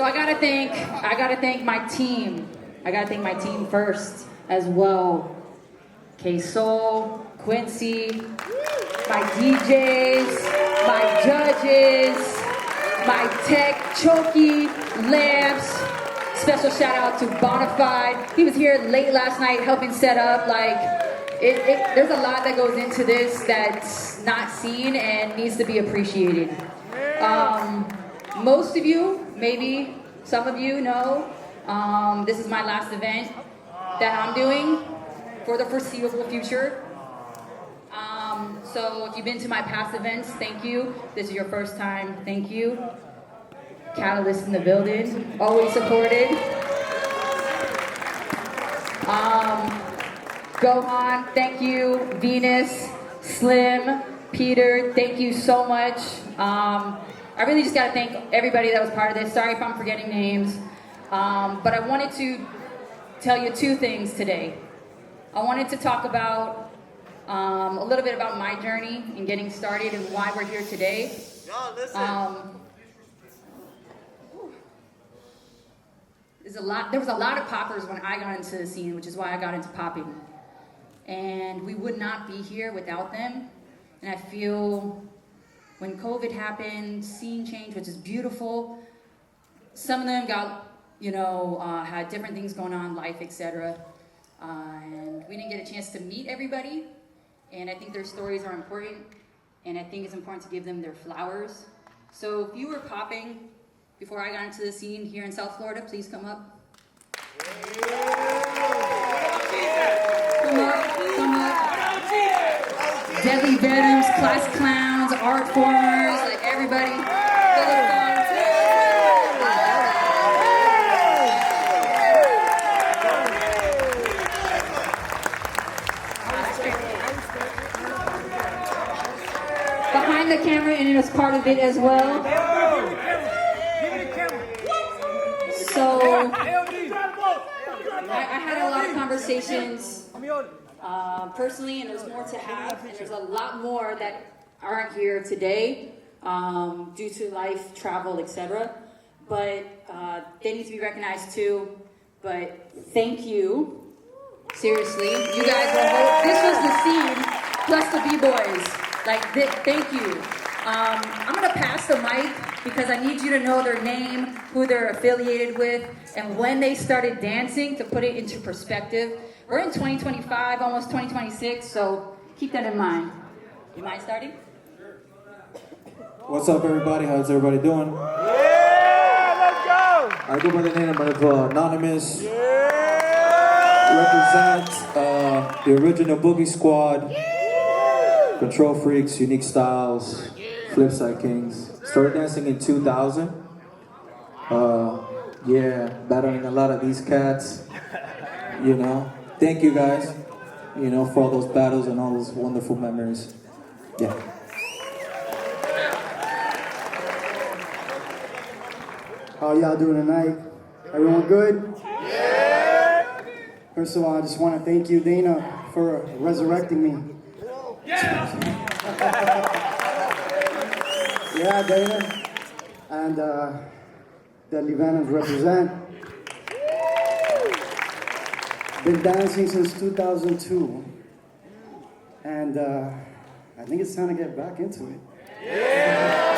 So I gotta thank my team. I gotta thank my team first as well. K-Soul, Quincy, my DJs, my judges, my tech, Choki, Lamps. Special shout out to Bonafide. He was here late last night helping set up. There's a lot that goes into this that's not seen and needs to be appreciated. Most of you, maybe some of you know, this is my last event that I'm doing for the foreseeable future. So if you've been to my past events, thank you. This is your first time, thank you. Catalyst in the building, always supported. Gohan, thank you. Venus, Slim, Peter, thank you so much. I really just gotta thank everybody that was part of this. Sorry if I'm forgetting names. But I wanted to tell you two things today. I wanted to talk about a little bit about my journey in getting started and why we're here today. There was a lot of poppers when I got into the scene, which is why I got into popping. And we would not be here without them. And I feel when COVID happened, scene change, which is beautiful. Some of them got, had different things going on, life, etc. And we didn't get a chance to meet everybody. And I think their stories are important. And I think it's important to give them their flowers. So if you were popping before I got into the scene here in South Florida, please come up. Come up. Deadly Venoms, Class Clowns, Art Formers, everybody. Behind the camera, and it was part of it as well. So, I had a lot of conversations personally, and there's more to have, and there's a lot more that aren't here today due to life, travel, etc. But they need to be recognized too. But thank you. Seriously, you guys were, this was the scene plus the B-boys. Thank you. I'm gonna pass the mic because I need you to know their name, who they're affiliated with, and when they started dancing to put it into perspective. We're in 2025, almost 2026, so keep that in mind. You mind starting? What's up, everybody? How's everybody doing? Yeah, let's go! I go by the name of Anonymous. Represent the original Boogie Squad. Control Freaks, Unique Styles, Flipside Kings. Started dancing in 2000. Battling a lot of these cats. Thank you guys, for all those battles and all those wonderful memories. Yeah. How y'all doing tonight? Everyone good? Yeah! First of all, I just want to thank you, Dana, for resurrecting me. Yeah! Yeah, Dana. And Deadly Venoms represent. Been dancing since 2002. And I think it's time to get back into it. Yeah!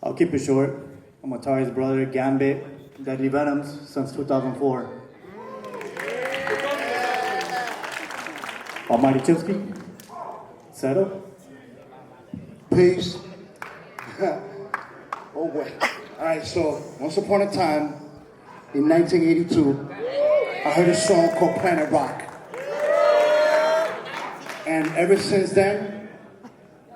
I'll keep it short. I'm Atari's brother, Gambit, Deadly Venoms since 2004. Almighty Chipsky, settle. Peace. Oh boy. Alright, so once upon a time, in 1982, I heard a song called Planet Rock. And ever since then,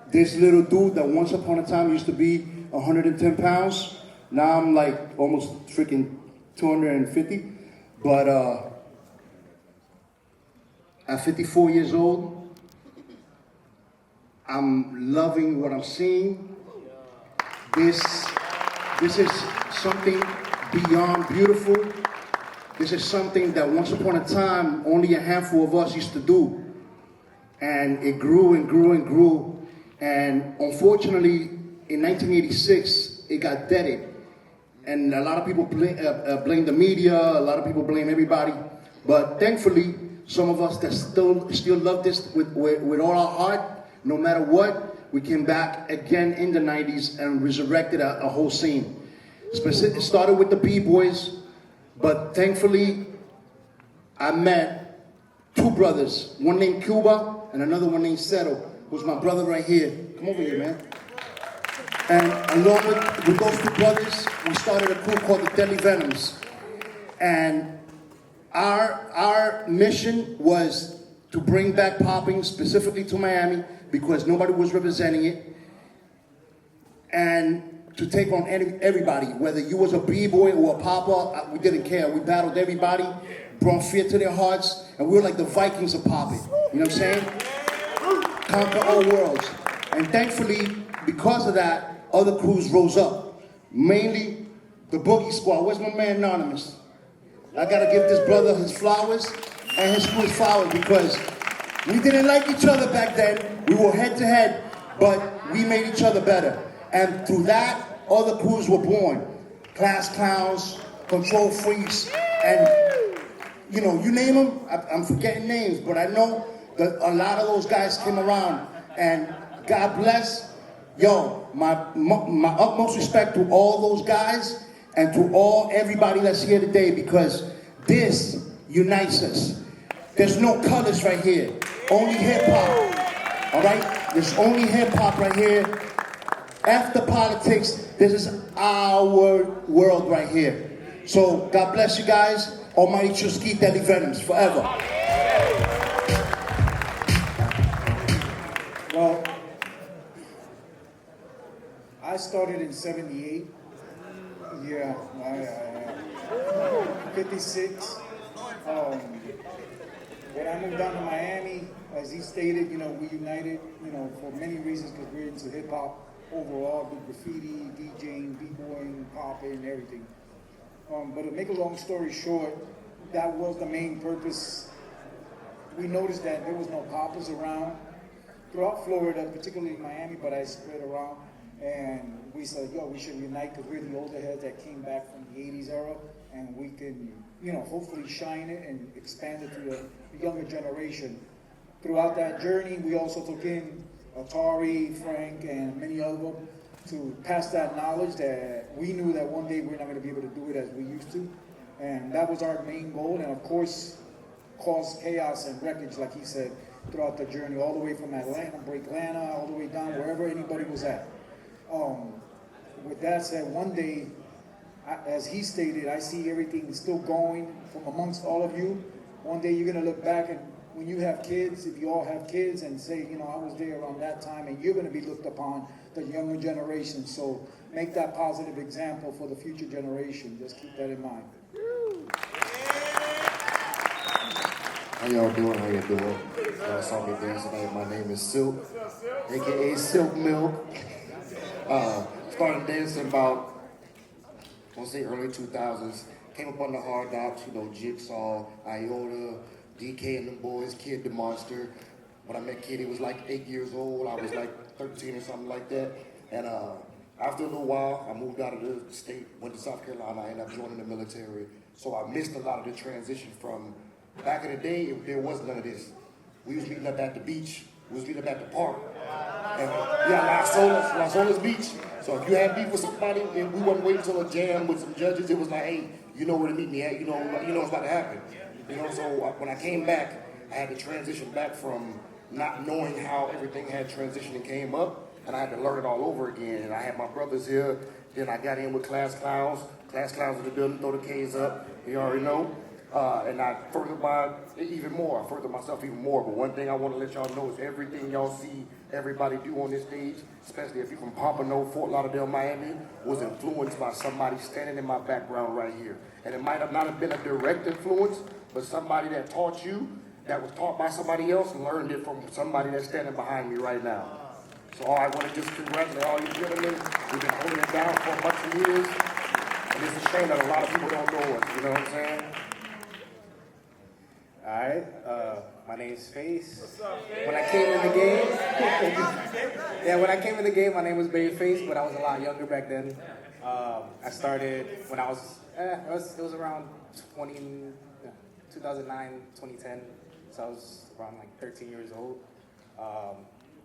this little dude that once upon a time used to be 110 pounds, now I'm like almost freaking 250. But at 54 years old, I'm loving what I'm seeing. This is something beyond beautiful. This is something that once upon a time, only a handful of us used to do. And it grew and grew and grew. And unfortunately, in 1986, it got deaded. And a lot of people blame the media, a lot of people blame everybody. But thankfully, some of us that still love this with all our heart, no matter what, we came back again in the 90s and resurrected a whole scene. It started with the B-boys, but thankfully, I met two brothers, one named Cuba and another one named Cero, who's my brother right here. Come over here, man. And along with those two brothers, we started a crew called the Deadly Venoms. And our mission was to bring back popping, specifically to Miami, because nobody was representing it. And to take on everybody, whether you was a b-boy or a popper, we didn't care. We battled everybody, brought fear to their hearts, and we were like the Vikings of popping. You know what I'm saying? Conquer all worlds. And thankfully, because of that, other crews rose up. Mainly the Boogie Squad. Where's my man Anonymous? I gotta give this brother his flowers and his crew his flowers, because we didn't like each other back then. We were head to head, but we made each other better. And through that, other crews were born. Class Clowns, Control Freaks, and you know, you name them. I'm forgetting names, but I know that a lot of those guys came around. And God bless, yo, my utmost respect to all those guys and to everybody that's here today, because this unites us. There's no colors right here, only hip hop. All right, there's only hip hop right here. After politics, this is our world right here. So God bless you guys. Almighty Chusky Deadly Venoms forever. Well, I started in '78. Yeah, 56. When I moved down to Miami, as he stated, you know, we united, you know, for many reasons, because we're into hip hop overall, do graffiti, DJing, b-boying, popping, everything. But to make a long story short, that was the main purpose. We noticed that there was no poppers around throughout Florida, particularly Miami, but I spread around. And we said, yo, we should unite, because we're the older heads that came back from the 80s era, and we can, you know, hopefully shine it and expand it to the younger generation. Throughout that journey, we also took in Atari, Frank, and many of them to pass that knowledge that we knew that one day we're not going to be able to do it as we used to. And that was our main goal, and of course, cause chaos and wreckage, like he said, throughout the journey, all the way from Atlanta, all the way down wherever anybody was at. With that said, one day, as he stated, I see everything still going from amongst all of you. One day you're going to look back, and when you have kids, if you all have kids, and say, you know, I was there around that time, and you're going to be looked upon, the younger generation. So make that positive example for the future generation. Just keep that in mind. How y'all doing? How you doing? Y'all saw me there tonight. My name is Silk, aka Silk Milk. Started dancing about, I want to say early 2000s. Came up on the Hard Knocks, you know, Jigsaw, Iota, DK and them boys, Kid the Monster. When I met Kid, he was like 8 years old. I was like 13 or something like that. And after a little while, I moved out of the state, went to South Carolina. I ended up joining the military. So I missed a lot of the transition from back in the day. There was none of this. We was meeting up at the beach. We was meeting up at the park. And Las Olas Beach. So if you had beef with somebody, and we wasn't waiting until a jam with some judges, it was like, hey, you know where to meet me at. You know what's about to happen. You know, so when I came back, I had to transition back from not knowing how everything had transitioned and came up, and I had to learn it all over again. And I had my brothers here. Then I got in with Class Clowns. Class Clowns in the building, throw the K's up. You already know. And I furthered myself even more. But one thing I want to let y'all know is everything y'all see everybody do on this stage, especially if you're from Pompano, Fort Lauderdale, Miami, was influenced by somebody standing in my background right here. And it might have not have been a direct influence, but somebody that taught you, that was taught by somebody else, learned it from somebody that's standing behind me right now. So I want to just congratulate all you gentlemen. We've been holding it down for a bunch of years. And it's a shame that a lot of people don't know us, you know what I'm saying? All right, my name's Face. When I came in the game, Yeah, when I came in the game, my name was Babyface, but I was a lot younger back then. I started when I was, it was around 2009, 2010. So I was around like 13 years old.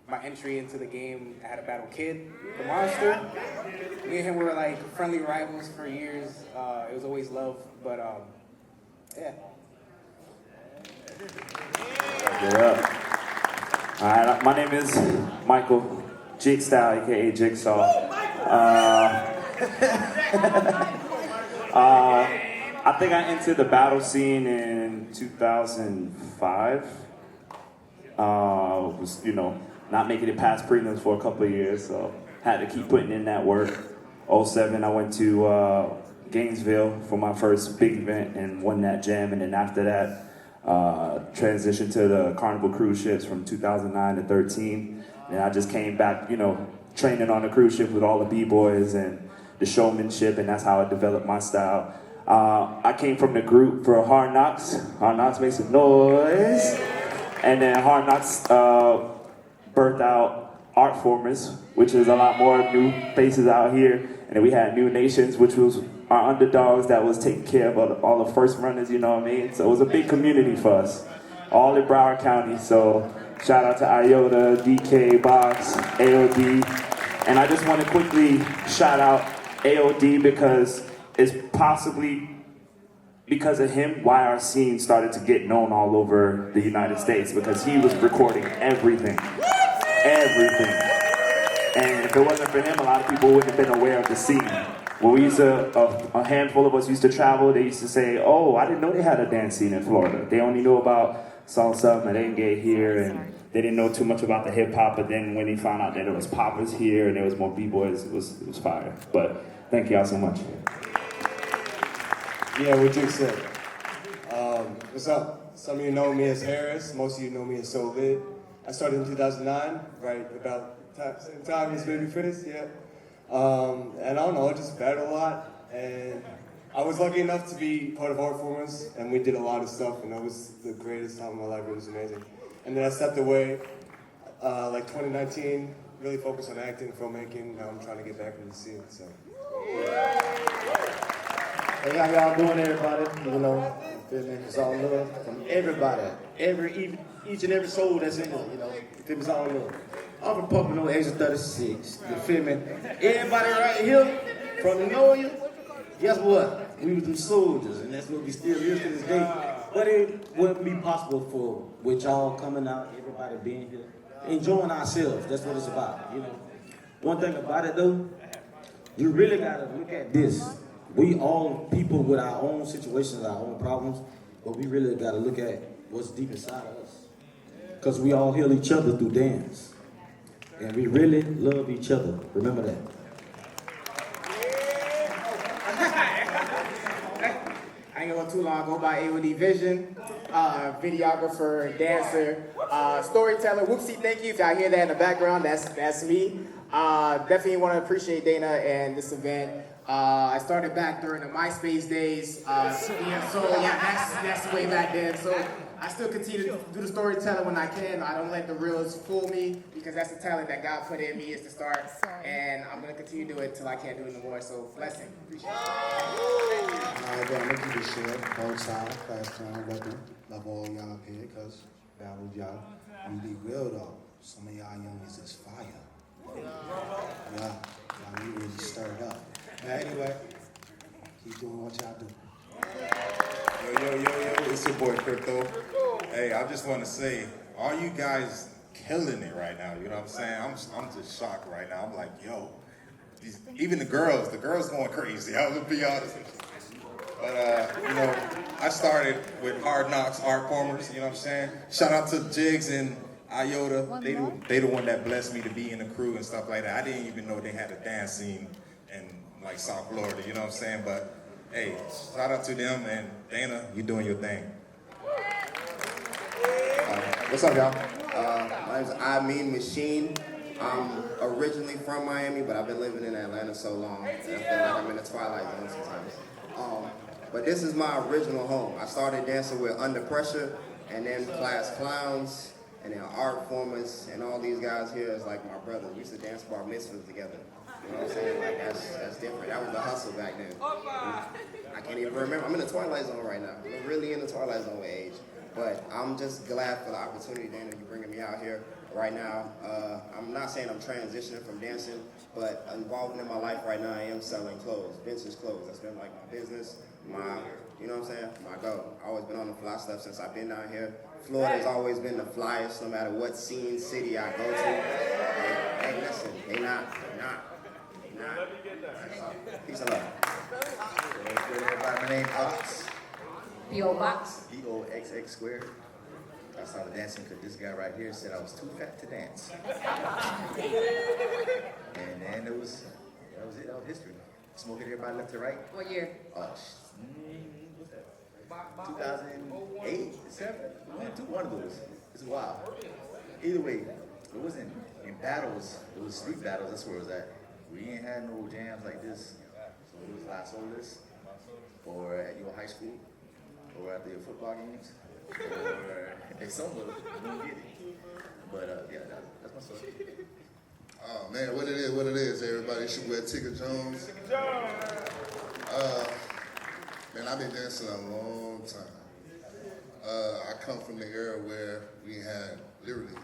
My entry into the game, I had to battle Kid, the monster. Me and him were like friendly rivals for years. It was always love, but yeah. Get up. All right, my name is Michael Jigstyle, aka Jigsaw. I think I entered the battle scene in 2005. Was, you know, not making it past prelims for a couple of years, so had to keep putting in that work. '07, I went to Gainesville for my first big event and won that jam, and then after that, transitioned to the Carnival cruise ships from 2009 to 13. And I just came back, you know, training on the cruise ship with all the B-boys and the showmanship, and that's how I developed my style. I came from the group for Hard Knocks. Hard Knocks makes some noise. And then Hard Knocks birthed out Art Formers, which is a lot more new faces out here. And then we had New Nations, which was our underdogs that was taking care of all the first runners, you know what I mean? So it was a big community for us, all in Broward County. So shout out to Iota, DK, Box, AOD. And I just want to quickly shout out AOD because it's possibly because of him why our scene started to get known all over the United States, because he was recording everything. Everything. And if it wasn't for him, a lot of people wouldn't have been aware of the scene. When we used to, a handful of us used to travel, they used to say, oh, I didn't know they had a dance scene in Florida. They only knew about salsa, merengue here, and they didn't know too much about the hip hop, but then when they found out that there was poppers here and there was more B-boys, it was fire. But thank y'all so much. Yeah, what Jake said. What's up? Some of you know me as Harris. Most of you know me as So Lit. I started in 2009, right about same time as Baby Fitness, yeah. And I don't know, I just battled a lot. And I was lucky enough to be part of Art Formers, and we did a lot of stuff, and that was the greatest time of my life. It was amazing. And then I stepped away, like 2019, really focused on acting, filmmaking. Now I'm trying to get back into the scene, so. Hey, how y'all doing, everybody? You know, it's all love from everybody, each and every soul that's in it. You know, it's all love. I'm from Pocono, Exit 36. You feel me? Everybody right here from the Noya, guess what? We was them soldiers, and that's what we still is to this day. But it wouldn't be possible for with y'all coming out, everybody being here, enjoying ourselves. That's what it's about. You know, one thing about it though, you really gotta look at this. We all people with our own situations, our own problems, but we really got to look at what's deep inside of us. Because we all heal each other through dance. And we really love each other. Remember that. I ain't gonna go too long. Go by AOD Vision, videographer, dancer, storyteller. Whoopsie, thank you. If y'all hear that in the background, that's me. Definitely want to appreciate Dana and this event. I started back during the MySpace days. That's way back then. So I still continue to do the storytelling when I can. I don't let the reels fool me because that's the talent that God put in me is to start. And I'm gonna continue to do it till I can't do it no more. So blessing. Appreciate it. Alright, I'm gonna keep it short. Both sides, class clown, welcome. Love all y'all up here, cause battled y'all. I'm gonna be real though. Some of y'all youngins is fire. Yeah, y'all need really stirred up. Now anyway, keep doing what y'all do. Yo, it's your boy Crypto. Hey, I just want to say, all you guys killing it right now, you know what I'm saying? I'm just shocked right now. I'm like, yo, even the girls going crazy. I would be honest with you. But, you know, I started with Hard Knocks, Art Formers, you know what I'm saying? Shout out to Jigs and Iota. They the one that blessed me to be in the crew and stuff like that. I didn't even know they had a dance scene in like South Florida, you know what I'm saying? But hey, shout out to them, and Dana, you doing your thing. What's up, y'all? My name's I Mean Machine. I'm originally from Miami, but I've been living in Atlanta so long, I feel like I'm in the twilight zone sometimes. But this is my original home. I started dancing with Under Pressure, and then Class Clowns, And then art formers and all these guys here is like my brother. We used to dance bar mitzvahs together. You know what I'm saying? Like that's different. That was the hustle back then. I can't even remember. I'm in the twilight zone right now. I'm really in the twilight zone with age. But I'm just glad for the opportunity, Dana, you bringing me out here right now. I'm not saying I'm transitioning from dancing, but involved in my life right now, I am selling clothes, vintage clothes. That's been like my business, you know what I'm saying? My goal. I've always been on the fly stuff since I've been down here. Florida's always been the flyest, no matter what scene, city I go to. Hey, listen, they not. Peace and love. Everybody, my name Ox. P.O. Box. POXX squared. I started dancing because this guy right here said I was too fat to dance. And then that was it. That was history. Smoking everybody left to right. What year? What's that? 2008, 7? One of those. It's wild. Either way, it wasn't in battles. It was street battles. That's where it was at. We ain't had no jams like this. So it was Las Olas, or at your high school, or at your football games, or at somewhere. You don't get it. But yeah, that's my story. Oh man, what it is, everybody. It's your boy Tigger Jones. Man, I've been dancing a long time. I come from the era where we had literally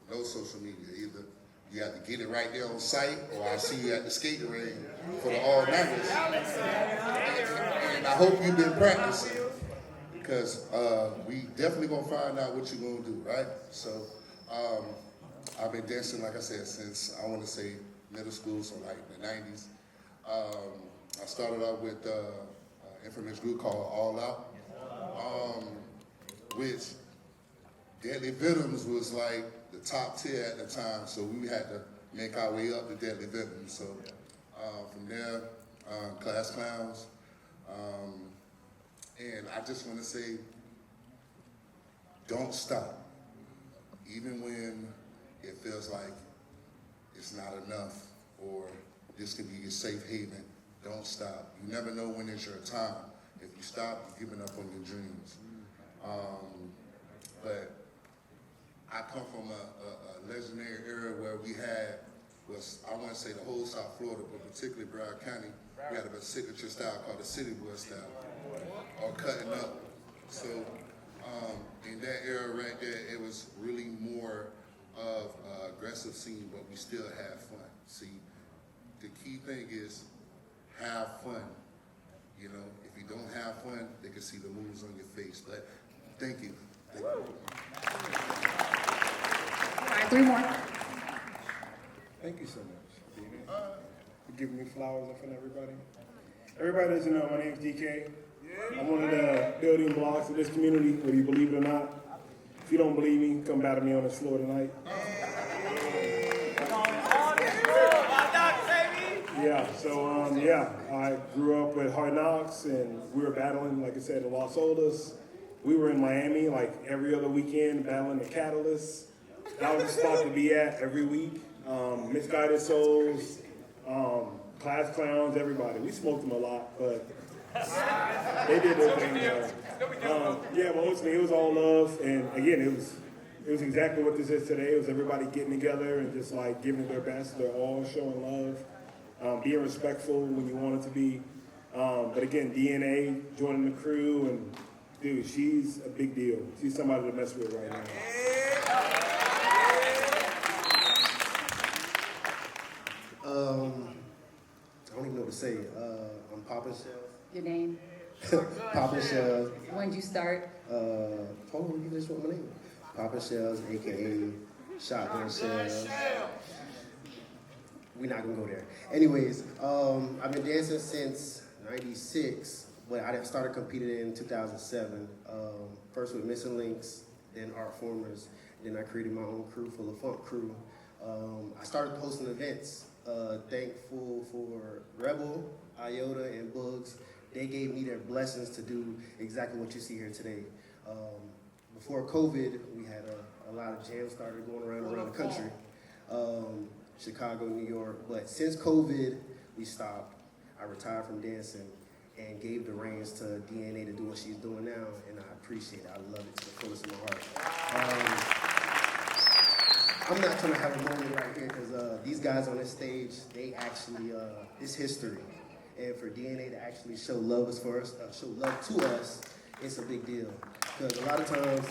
no social media. Either you have to get it right there on site, or I see you at the skating ring for the all-nighters. And I hope you've been practicing, because we definitely gonna find out what you're gonna do, right? So I've been dancing, like I said, since I want to say middle school, so like the 90s. I started out with infamous group called All Out, which Deadly Victims was like the top tier at the time, so we had to make our way up to Deadly Victims. So from there, Class Clowns, and I just want to say, don't stop, even when it feels like it's not enough, or this could be your safe haven. Don't stop. You never know when it's your time. If you stop, you're giving up on your dreams. But I come from a legendary era where we had, I want to say the whole South Florida, but particularly Broward County, we had a signature style called the City Boy style, or cutting up. So in that era right there, it was really more of an aggressive scene, but we still had fun. See, the key thing is have fun. You know, if you don't have fun, they can see the moves on your face. But thank you. Thank you. All right, 3 more. Thank you so much, David, for giving me flowers in front of everybody. Everybody doesn't know, my name's DK. I'm one of the building blocks of this community, whether you believe it or not. If you don't believe me, come battle me on this floor tonight. Yeah, so I grew up with Hard Knocks, and we were battling, like I said, in Las Olas. We were in Miami like every other weekend, battling the Catalyst. That was the spot to be at every week. Misguided Souls, Class Clowns, everybody. We smoked them a lot, but they did their thing. Yeah, but ultimately it was all love, and again, it was exactly what this is today. It was everybody getting together and just like giving their best. They're all showing love, being respectful when you want it to be. But again, DNA joining the crew, and dude, she's a big deal. She's somebody to mess with right now. I don't even know what to say. I'm Papa Shells. Your name? Papa Shells. When did you start? Hold on, you just want my name. Papa Shells, aka Shotgun Shells. We're not gonna go there. Anyways, I've been dancing since '96, but I started competing in 2007. First with Missing Links, then Art Formers, then I created my own crew, Full of Funk crew. I started hosting events. Thankful for Rebel, Iota, and Bugs. They gave me their blessings to do exactly what you see here today. Before COVID, we had a lot of jams started going around the country. Chicago, New York. But since COVID, we stopped. I retired from dancing and gave the reins to DNA to do what she's doing now, and I appreciate it. I love it to the fullest of my heart. I'm not trying to have a moment right here because these guys on this stage, they actually, it's history. And for DNA to actually show love for us, show love to us, it's a big deal. Because a lot of times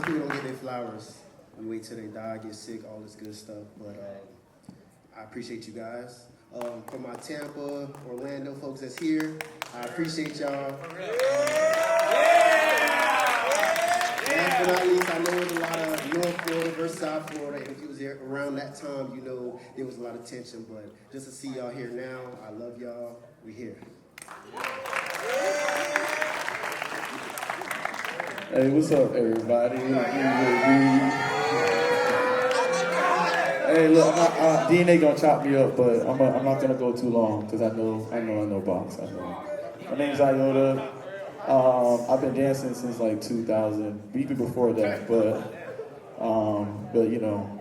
people don't get their flowers. We wait till they die, get sick, all this good stuff. But I appreciate you guys. For my Tampa, Orlando folks that's here, I appreciate y'all. Last but not least, I know there's a lot of North Florida versus South Florida. And if you was here around that time, you know there was a lot of tension. But just to see y'all here now, I love y'all. We here. Hey, what's up, everybody? Hey, look, DNA gonna chop me up, but I'm not gonna go too long because I know box. I know. My name's Iota. I've been dancing since like 2000, even before that. But you know,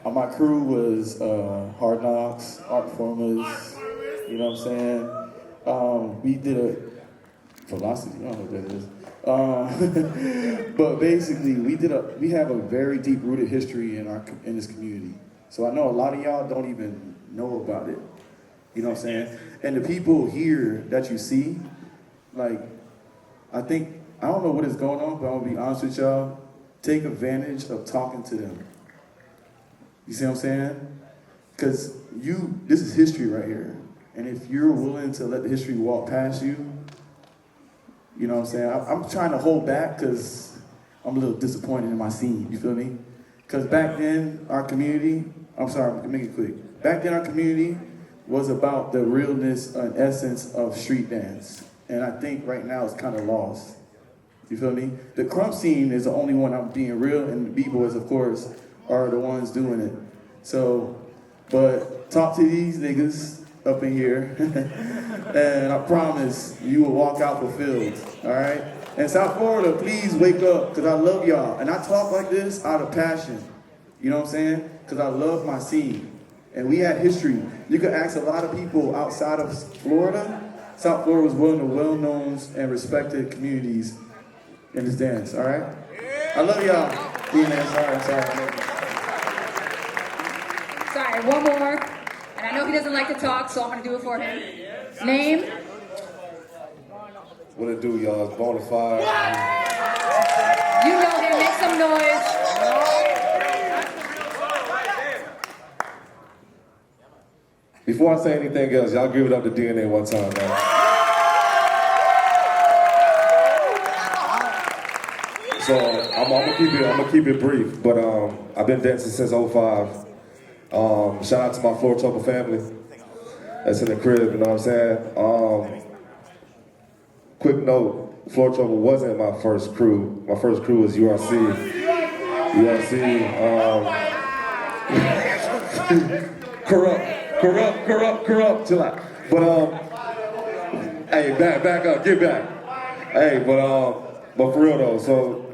my crew was Hard Knocks, Art Formers. You know what I'm saying? We did a Velocity. I don't know what that is. But basically, we have a very deep-rooted history in this community. So I know a lot of y'all don't even know about it. You know what I'm saying? And the people here that you see, like, I don't know what is going on, but I'm gonna be honest with y'all. Take advantage of talking to them. You see what I'm saying? Because this is history right here. And if you're willing to let the history walk past you, you know what I'm saying? I'm trying to hold back because I'm a little disappointed in my scene, you feel me? Because back then, our community, I'm sorry, make it quick. Back then, our community was about the realness and essence of street dance. And I think right now it's kind of lost. You feel me? The crump scene is the only one I'm being real, and the B-boys, of course, are the ones doing it. So, but talk to these niggas up in here, and I promise you will walk out fulfilled, all right? And South Florida, please wake up, because I love y'all. And I talk like this out of passion, you know what I'm saying? Because I love my scene. And we had history. You could ask a lot of people outside of Florida. South Florida was one of the well-known and respected communities in this dance, all right? I love y'all. Sorry, one more. And I know he doesn't like to talk, so I'm going to do it for him. Name? What it do, y'all? It's Bonafide. You know him. Make some noise. Before I say anything else, y'all give it up to DNA one time, man. So I'm gonna keep it brief, but I've been dancing since '05. Shout out to my Floor Trouble family that's in the crib, you know what I'm saying? Quick note, Floor Trouble wasn't my first crew. My first crew was URC. Corrupt, chill out. But hey, back up, get back. Hey, but for real though, so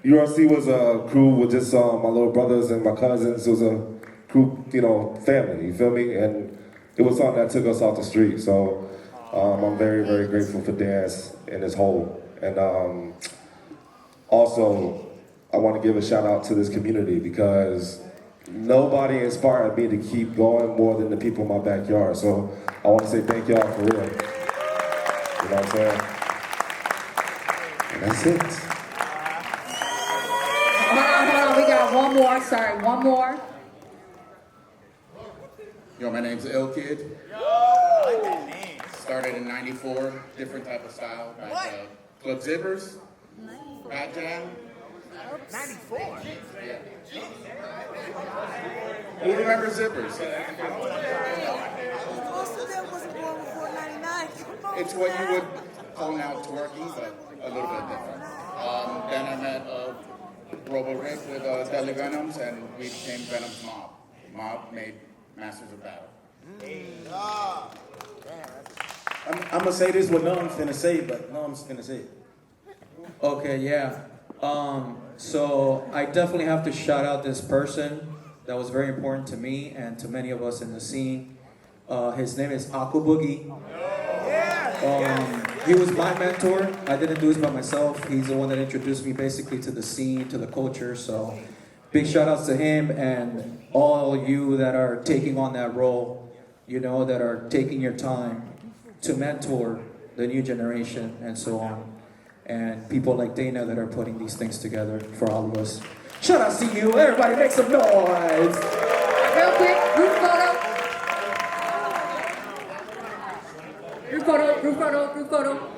URC was a crew with just my little brothers and my cousins. It was a crew, you know, family, you feel me? And it was something that took us off the street. So I'm very, very grateful for dance in its whole. And also, I want to give a shout out to this community because nobody inspired me to keep going more than the people in my backyard. So I want to say thank y'all for real. You know what I'm saying? And that's it. Hold on. We got one more. Sorry, one more. Yo, my name's L Kid. Started in '94, different type of style, like Club Zippers, Bat Jam. 94? Yeah. Who remembers Zippers? It's what you would call now twerking, but a little bit different. Then I met Robo Rick with Deadly Venoms, and we became Venom's Mob. Mob made Masters of Battle. I'm gonna say this what Noam's finna say, but Noam's finna say it. Okay, yeah. So I definitely have to shout out this person that was very important to me and to many of us in the scene. His name is Aqua Boogie. He was my mentor. I didn't do this by myself. He's the one that introduced me basically to the scene, to the culture. So big shout outs to him and all you that are taking on that role, you know, that are taking your time to mentor the new generation and so on. And people like Dana that are putting these things together for all of us. Shout outs to you. Everybody make some noise. Real quick, group photo. Group photo, group photo, group photo.